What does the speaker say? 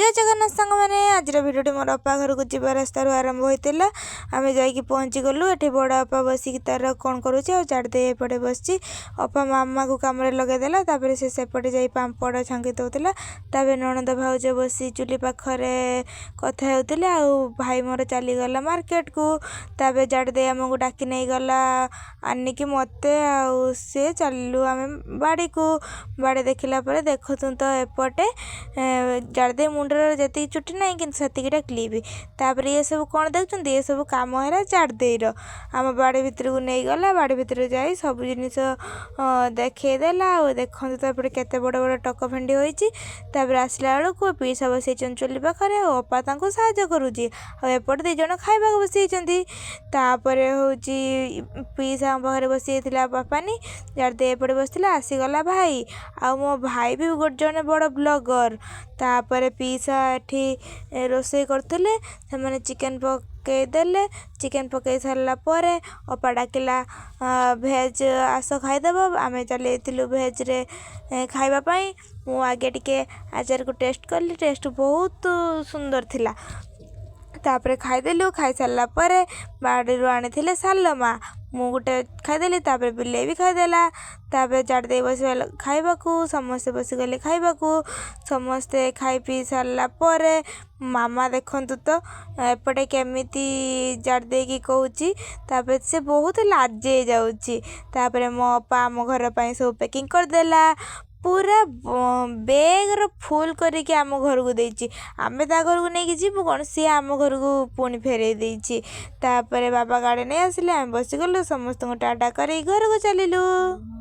जय जगन्नाथ सांग मैंने आज भिडियो मोर अपा घर को जीवा रास्तार आरंभ होता आम जा पहुँची गलु ये बड़ अपा बसिक तार कौन करुचे चारदे एपटे बस अपा मामा को कम लगेदेला से सेपटे जा पापड़ छांकी दौला ननद भाउज बसी चुली पाखरे कथा होते भाई मोर चलीगला मार्केट को जाड़दे आमको डाकी नहीं गला आनिकी मत सी चलू आम बाड़ी को बाड़ी देखला देखु तो एपटे जाड़दे मुंडर जी चुटी ना कि सेतिकटा क्लिप तापर ये सब कौन देखते ये सब कम है जाड़देर आम बाड़ी भितर को नहीं गला बाड़ी भितर जाई सब जिनिस देखदेला देखते तो एपटे केते बड़ बड़ टक फेंडी होपर आसला बेलू पीसा बसई चुली पाखे अपा साहय करुच्ची एपटे दी जन खाइबा बसई हूँ पीसा पाखे बसी बापानी जाड़दे एपटे बसला आसीगला भाई आ मो भाई भी गोटे जन बड़ ब्लगर तापर पीसा एठी रोषे करते से चिकेन पकईदेले चिकेन पकई सारा पर अपा डाकिला भेज आस खाईदेव आम चलू भेज रे खाइबापाई मु आगे टिके आचार को टेस्ट कली टेस्ट बहुत सुंदर थिला तापर खाईदेलु खाई सारा पर बाड़ी आनी सालमा मु गोटे खाईदेली तापर बिले भी खाईदेला तापर जाड़दे बस खाइबाकू समस्ते बसीगले खाइबाकू समस्ते खाई पी सारा पर मामा देखंतु तो एपटे केमिति जाड़दे की कहूची तापर से बहुत लाजे जाउची तापर मो अपा आम घर पाई सब पैकिंग करदेला पूरा बेगर फुल करके आम घर को देची आमे ता घर को नहीं जीवु कौन सी आम घर को पुणी फेरे देची तापर बाबा गाड़ी नहीं आसिले आम बसीगलु समस्त टाटा कर घर को चलिलु।